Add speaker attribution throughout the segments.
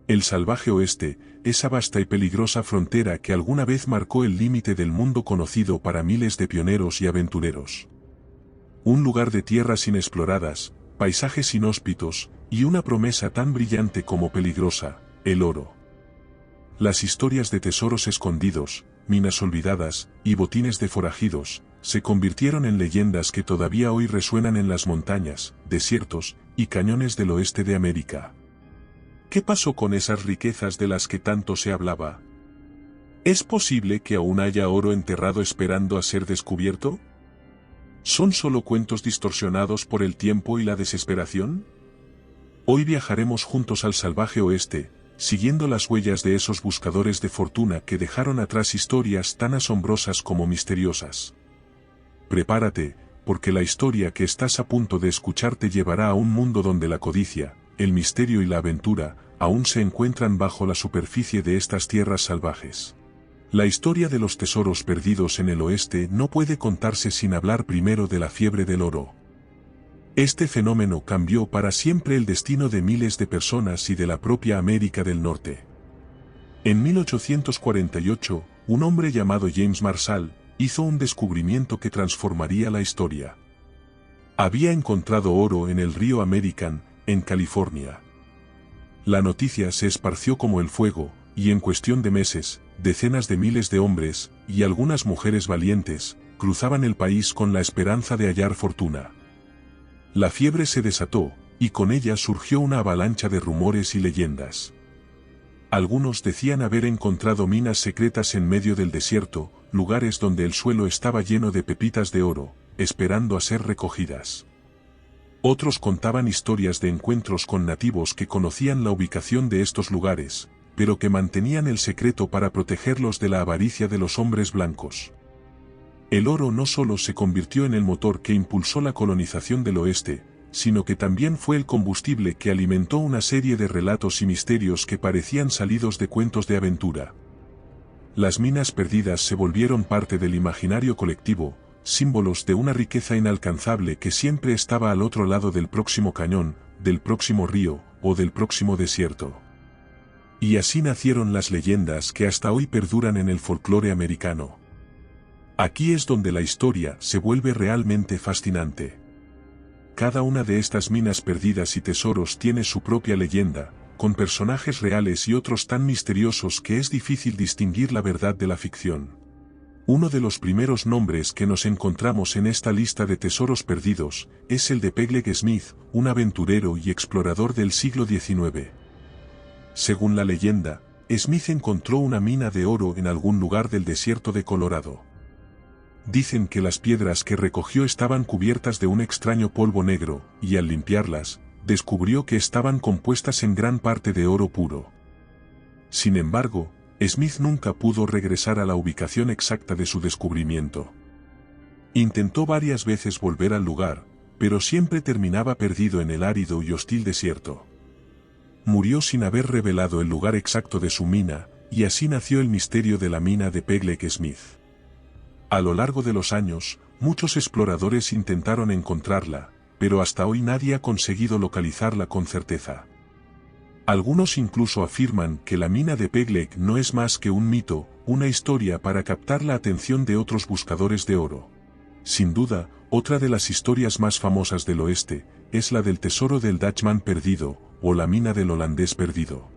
Speaker 1: El salvaje oeste, esa vasta y peligrosa frontera que alguna vez marcó el límite del mundo conocido para miles de pioneros y aventureros. Un lugar de tierras inexploradas, paisajes inhóspitos, y una promesa tan brillante como peligrosa, el oro. Las historias de tesoros escondidos, minas olvidadas, y botines de forajidos, se convirtieron en leyendas que todavía hoy resuenan en las montañas, desiertos, y cañones del oeste de América. ¿Qué pasó con esas riquezas de las que tanto se hablaba? ¿Es posible que aún haya oro enterrado esperando a ser descubierto? ¿Son solo cuentos distorsionados por el tiempo y la desesperación? Hoy viajaremos juntos al salvaje oeste, siguiendo las huellas de esos buscadores de fortuna que dejaron atrás historias tan asombrosas como misteriosas. Prepárate, porque la historia que estás a punto de escuchar te llevará a un mundo donde la codicia, el misterio y la aventura, aún se encuentran bajo la superficie de estas tierras salvajes. La historia de los tesoros perdidos en el oeste no puede contarse sin hablar primero de la fiebre del oro. Este fenómeno cambió para siempre el destino de miles de personas y de la propia América del Norte. En 1848, un hombre llamado James Marshall hizo un descubrimiento que transformaría la historia. Había encontrado oro en el río American, en California. La noticia se esparció como el fuego, y en cuestión de meses, decenas de miles de hombres, y algunas mujeres valientes, cruzaban el país con la esperanza de hallar fortuna. La fiebre se desató, y con ella surgió una avalancha de rumores y leyendas. Algunos decían haber encontrado minas secretas en medio del desierto, lugares donde el suelo estaba lleno de pepitas de oro, esperando a ser recogidas. Otros contaban historias de encuentros con nativos que conocían la ubicación de estos lugares, pero que mantenían el secreto para protegerlos de la avaricia de los hombres blancos. El oro no solo se convirtió en el motor que impulsó la colonización del oeste, sino que también fue el combustible que alimentó una serie de relatos y misterios que parecían salidos de cuentos de aventura. Las minas perdidas se volvieron parte del imaginario colectivo, símbolos de una riqueza inalcanzable que siempre estaba al otro lado del próximo cañón, del próximo río, o del próximo desierto. Y así nacieron las leyendas que hasta hoy perduran en el folclore americano. Aquí es donde la historia se vuelve realmente fascinante. Cada una de estas minas perdidas y tesoros tiene su propia leyenda, con personajes reales y otros tan misteriosos que es difícil distinguir la verdad de la ficción. Uno de los primeros nombres que nos encontramos en esta lista de tesoros perdidos es el de Peleg Smith, un aventurero y explorador del siglo XIX. Según la leyenda, Smith encontró una mina de oro en algún lugar del desierto de Colorado. Dicen que las piedras que recogió estaban cubiertas de un extraño polvo negro, y al limpiarlas, descubrió que estaban compuestas en gran parte de oro puro. Sin embargo, Smith nunca pudo regresar a la ubicación exacta de su descubrimiento. Intentó varias veces volver al lugar, pero siempre terminaba perdido en el árido y hostil desierto. Murió sin haber revelado el lugar exacto de su mina, y así nació el misterio de la mina de Peleg Smith. A lo largo de los años, muchos exploradores intentaron encontrarla, pero hasta hoy nadie ha conseguido localizarla con certeza. Algunos incluso afirman que la mina de Peleg no es más que un mito, una historia para captar la atención de otros buscadores de oro. Sin duda, otra de las historias más famosas del oeste, es la del tesoro del Dutchman perdido, o la mina del holandés perdido.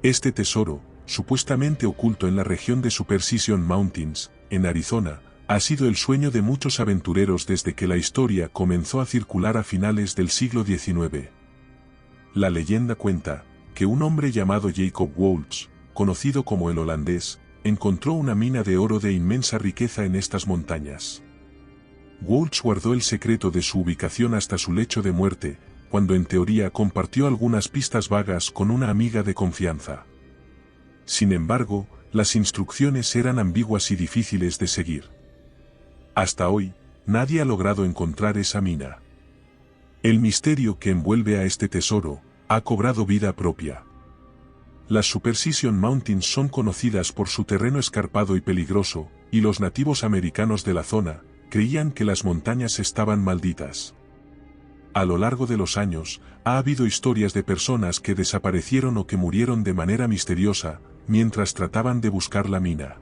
Speaker 1: Este tesoro, supuestamente oculto en la región de Superstition Mountains, en Arizona, ha sido el sueño de muchos aventureros desde que la historia comenzó a circular a finales del siglo XIX. La leyenda cuenta que un hombre llamado Jacob Walsh, conocido como el holandés, encontró una mina de oro de inmensa riqueza en estas montañas. Walsh guardó el secreto de su ubicación hasta su lecho de muerte, cuando en teoría compartió algunas pistas vagas con una amiga de confianza. Sin embargo, las instrucciones eran ambiguas y difíciles de seguir. Hasta hoy, nadie ha logrado encontrar esa mina. El misterio que envuelve a este tesoro ha cobrado vida propia. Las Superstition Mountains son conocidas por su terreno escarpado y peligroso, y los nativos americanos de la zona creían que las montañas estaban malditas. A lo largo de los años, ha habido historias de personas que desaparecieron o que murieron de manera misteriosa, mientras trataban de buscar la mina.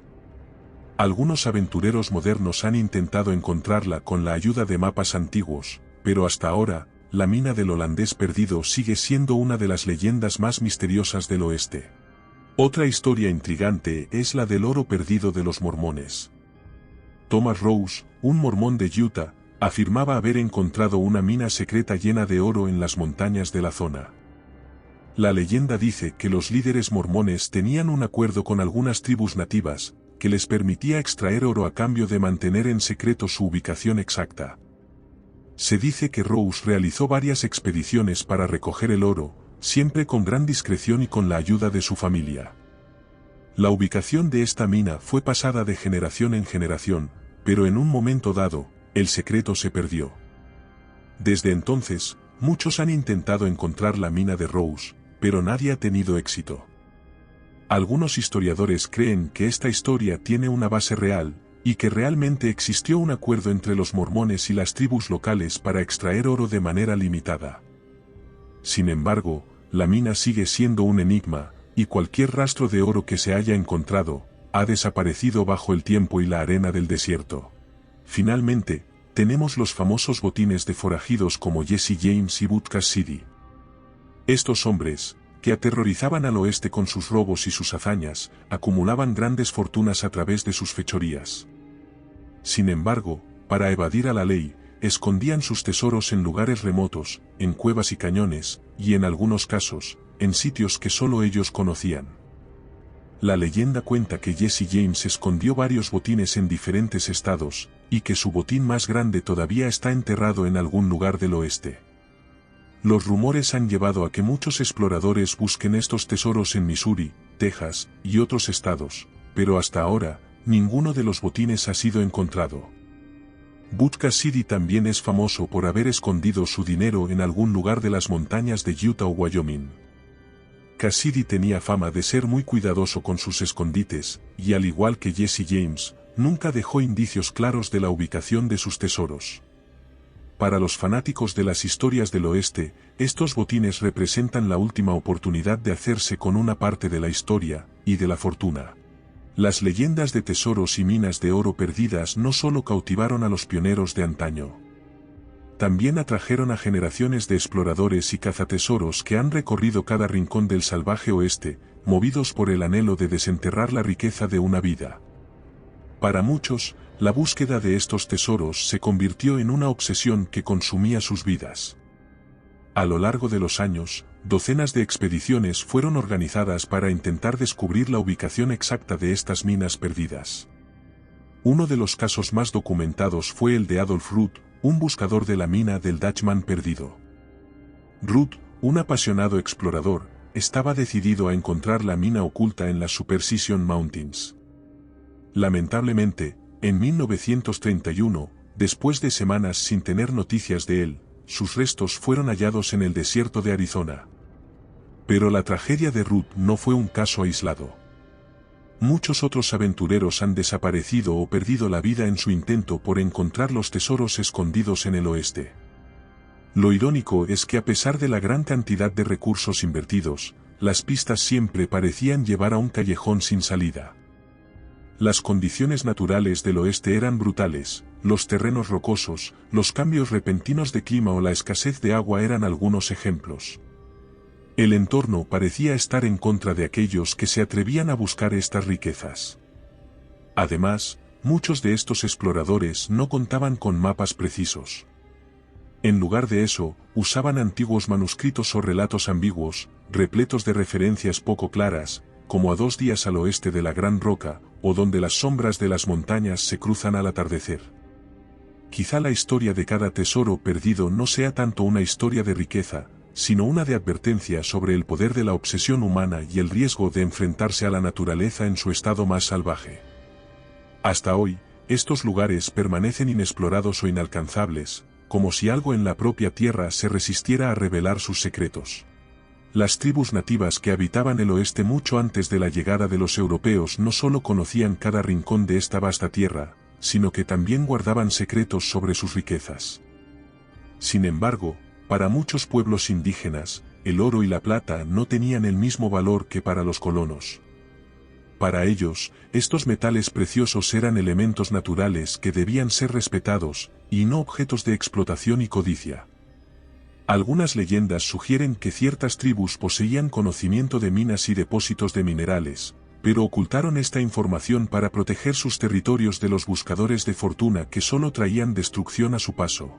Speaker 1: Algunos aventureros modernos han intentado encontrarla con la ayuda de mapas antiguos, pero hasta ahora, la mina del holandés perdido sigue siendo una de las leyendas más misteriosas del oeste. Otra historia intrigante es la del oro perdido de los mormones. Thomas Rose, un mormón de Utah, afirmaba haber encontrado una mina secreta llena de oro en las montañas de la zona. La leyenda dice que los líderes mormones tenían un acuerdo con algunas tribus nativas, que les permitía extraer oro a cambio de mantener en secreto su ubicación exacta. Se dice que Rose realizó varias expediciones para recoger el oro, siempre con gran discreción y con la ayuda de su familia. La ubicación de esta mina fue pasada de generación en generación, pero en un momento dado, el secreto se perdió. Desde entonces, muchos han intentado encontrar la mina de Rose, pero nadie ha tenido éxito. Algunos historiadores creen que esta historia tiene una base real, y que realmente existió un acuerdo entre los mormones y las tribus locales para extraer oro de manera limitada. Sin embargo, la mina sigue siendo un enigma, y cualquier rastro de oro que se haya encontrado, ha desaparecido bajo el tiempo y la arena del desierto. Finalmente, tenemos los famosos botines de forajidos como Jesse James y Butch Cassidy. Estos hombres, que aterrorizaban al oeste con sus robos y sus hazañas, acumulaban grandes fortunas a través de sus fechorías. Sin embargo, para evadir a la ley, escondían sus tesoros en lugares remotos, en cuevas y cañones, y en algunos casos, en sitios que solo ellos conocían. La leyenda cuenta que Jesse James escondió varios botines en diferentes estados, y que su botín más grande todavía está enterrado en algún lugar del oeste. Los rumores han llevado a que muchos exploradores busquen estos tesoros en Missouri, Texas, y otros estados, pero hasta ahora, ninguno de los botines ha sido encontrado. Butch Cassidy también es famoso por haber escondido su dinero en algún lugar de las montañas de Utah o Wyoming. Cassidy tenía fama de ser muy cuidadoso con sus escondites, y al igual que Jesse James, nunca dejó indicios claros de la ubicación de sus tesoros. Para los fanáticos de las historias del oeste, estos botines representan la última oportunidad de hacerse con una parte de la historia, y de la fortuna. Las leyendas de tesoros y minas de oro perdidas no solo cautivaron a los pioneros de antaño. También atrajeron a generaciones de exploradores y cazatesoros que han recorrido cada rincón del salvaje oeste, movidos por el anhelo de desenterrar la riqueza de una vida. Para muchos, la búsqueda de estos tesoros se convirtió en una obsesión que consumía sus vidas. A lo largo de los años, docenas de expediciones fueron organizadas para intentar descubrir la ubicación exacta de estas minas perdidas. Uno de los casos más documentados fue el de Adolf Ruth, un buscador de la mina del Dutchman perdido. Ruth, un apasionado explorador, estaba decidido a encontrar la mina oculta en las Superstition Mountains. Lamentablemente, en 1931, después de semanas sin tener noticias de él, sus restos fueron hallados en el desierto de Arizona. Pero la tragedia de Ruth no fue un caso aislado. Muchos otros aventureros han desaparecido o perdido la vida en su intento por encontrar los tesoros escondidos en el oeste. Lo irónico es que a pesar de la gran cantidad de recursos invertidos, las pistas siempre parecían llevar a un callejón sin salida. Las condiciones naturales del oeste eran brutales, los terrenos rocosos, los cambios repentinos de clima o la escasez de agua eran algunos ejemplos. El entorno parecía estar en contra de aquellos que se atrevían a buscar estas riquezas. Además, muchos de estos exploradores no contaban con mapas precisos. En lugar de eso, usaban antiguos manuscritos o relatos ambiguos, repletos de referencias poco claras, como a 2 días al oeste de la Gran Roca, o donde las sombras de las montañas se cruzan al atardecer. Quizá la historia de cada tesoro perdido no sea tanto una historia de riqueza, sino una de advertencia sobre el poder de la obsesión humana y el riesgo de enfrentarse a la naturaleza en su estado más salvaje. Hasta hoy, estos lugares permanecen inexplorados o inalcanzables, como si algo en la propia tierra se resistiera a revelar sus secretos. Las tribus nativas que habitaban el oeste mucho antes de la llegada de los europeos no solo conocían cada rincón de esta vasta tierra, sino que también guardaban secretos sobre sus riquezas. Sin embargo, Para muchos pueblos indígenas, el oro y la plata no tenían el mismo valor que para los colonos. Para ellos, estos metales preciosos eran elementos naturales que debían ser respetados, y no objetos de explotación y codicia. Algunas leyendas sugieren que ciertas tribus poseían conocimiento de minas y depósitos de minerales, pero ocultaron esta información para proteger sus territorios de los buscadores de fortuna que solo traían destrucción a su paso.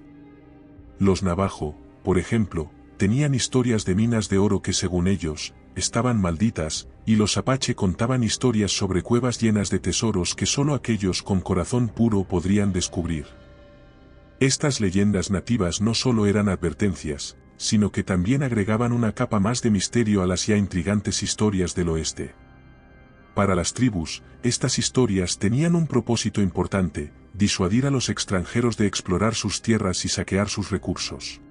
Speaker 1: Los Navajo, por ejemplo, tenían historias de minas de oro que según ellos, estaban malditas, y los Apache contaban historias sobre cuevas llenas de tesoros que solo aquellos con corazón puro podrían descubrir. Estas leyendas nativas no solo eran advertencias, sino que también agregaban una capa más de misterio a las ya intrigantes historias del oeste. Para las tribus, estas historias tenían un propósito importante: disuadir a los extranjeros de explorar sus tierras y saquear sus recursos.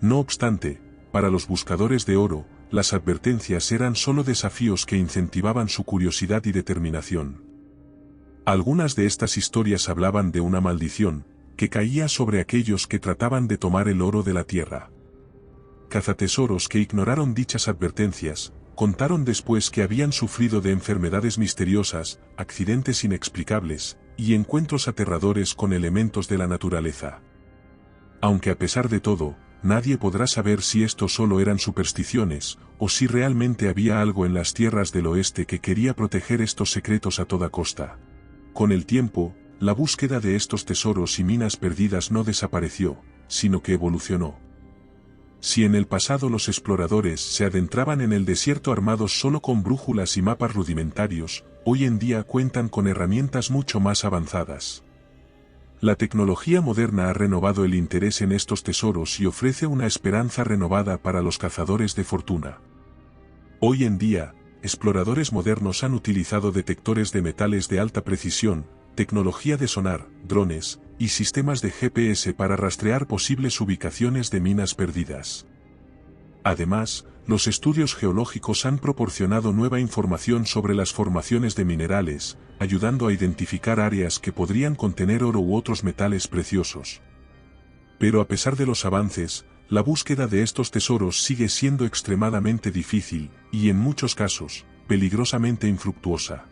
Speaker 1: No obstante, para los buscadores de oro, las advertencias eran solo desafíos que incentivaban su curiosidad y determinación. Algunas de estas historias hablaban de una maldición que caía sobre aquellos que trataban de tomar el oro de la tierra. Cazatesoros que ignoraron dichas advertencias, contaron después que habían sufrido de enfermedades misteriosas, accidentes inexplicables, y encuentros aterradores con elementos de la naturaleza. Aunque a pesar de todo, nadie podrá saber si esto solo eran supersticiones, o si realmente había algo en las tierras del oeste que quería proteger estos secretos a toda costa. Con el tiempo, la búsqueda de estos tesoros y minas perdidas no desapareció, sino que evolucionó. Si en el pasado los exploradores se adentraban en el desierto armados solo con brújulas y mapas rudimentarios, hoy en día cuentan con herramientas mucho más avanzadas. La tecnología moderna ha renovado el interés en estos tesoros y ofrece una esperanza renovada para los cazadores de fortuna. Hoy en día, exploradores modernos han utilizado detectores de metales de alta precisión, tecnología de sonar, drones, y sistemas de GPS para rastrear posibles ubicaciones de minas perdidas. Además, los estudios geológicos han proporcionado nueva información sobre las formaciones de minerales, ayudando a identificar áreas que podrían contener oro u otros metales preciosos. Pero a pesar de los avances, la búsqueda de estos tesoros sigue siendo extremadamente difícil, y en muchos casos, peligrosamente infructuosa.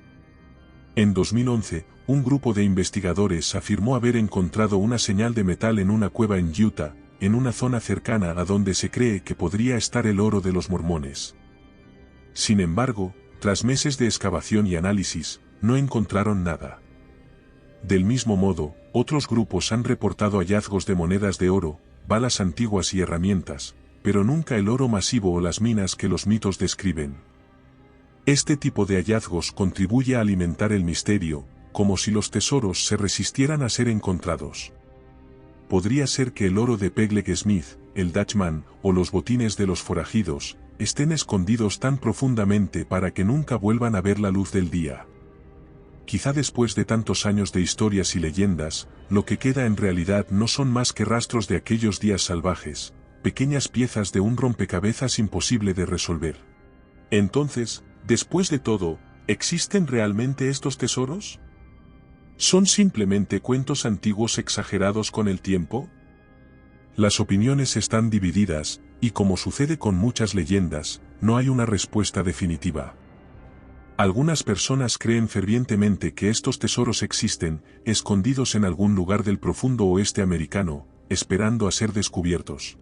Speaker 1: En 2011, un grupo de investigadores afirmó haber encontrado una señal de metal en una cueva en Utah, en una zona cercana a donde se cree que podría estar el oro de los mormones. Sin embargo, tras meses de excavación y análisis, no encontraron nada. Del mismo modo, otros grupos han reportado hallazgos de monedas de oro, balas antiguas y herramientas, pero nunca el oro masivo o las minas que los mitos describen. Este tipo de hallazgos contribuye a alimentar el misterio, como si los tesoros se resistieran a ser encontrados. Podría ser que el oro de Peleg Smith, el Dutchman, o los botines de los forajidos, estén escondidos tan profundamente para que nunca vuelvan a ver la luz del día. Quizá después de tantos años de historias y leyendas, lo que queda en realidad no son más que rastros de aquellos días salvajes, pequeñas piezas de un rompecabezas imposible de resolver. Entonces, después de todo, ¿existen realmente estos tesoros? ¿Son simplemente cuentos antiguos exagerados con el tiempo? Las opiniones están divididas, y como sucede con muchas leyendas, no hay una respuesta definitiva. Algunas personas creen fervientemente que estos tesoros existen, escondidos en algún lugar del profundo oeste americano, esperando a ser descubiertos.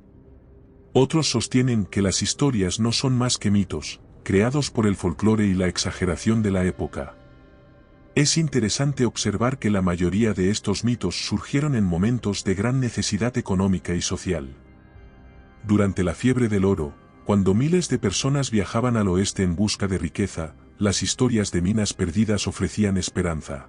Speaker 1: Otros sostienen que las historias no son más que mitos, creados por el folclore y la exageración de la época. Es interesante observar que la mayoría de estos mitos surgieron en momentos de gran necesidad económica y social. Durante la fiebre del oro, cuando miles de personas viajaban al oeste en busca de riqueza, las historias de minas perdidas ofrecían esperanza.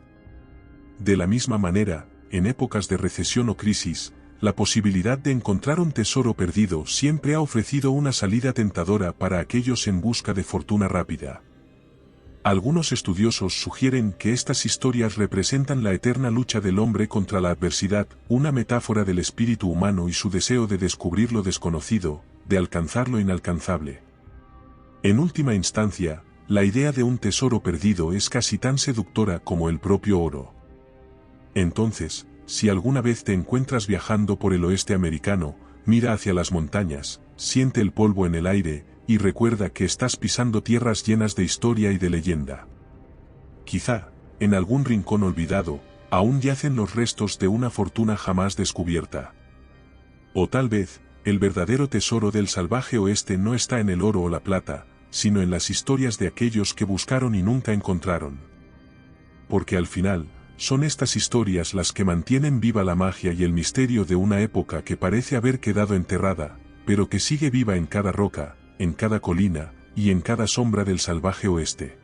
Speaker 1: De la misma manera, en épocas de recesión o crisis, la posibilidad de encontrar un tesoro perdido siempre ha ofrecido una salida tentadora para aquellos en busca de fortuna rápida. Algunos estudiosos sugieren que estas historias representan la eterna lucha del hombre contra la adversidad, una metáfora del espíritu humano y su deseo de descubrir lo desconocido, de alcanzar lo inalcanzable. En última instancia, la idea de un tesoro perdido es casi tan seductora como el propio oro. Entonces, si alguna vez te encuentras viajando por el oeste americano, Mira hacia las montañas, siente el polvo en el aire, y recuerda que estás pisando tierras llenas de historia y de leyenda. Quizá, en algún rincón olvidado, aún yacen los restos de una fortuna jamás descubierta. O tal vez, el verdadero tesoro del salvaje oeste no está en el oro o la plata, sino en las historias de aquellos que buscaron y nunca encontraron. Porque al final, son estas historias las que mantienen viva la magia y el misterio de una época que parece haber quedado enterrada, pero que sigue viva en cada roca, en cada colina, y en cada sombra del salvaje oeste.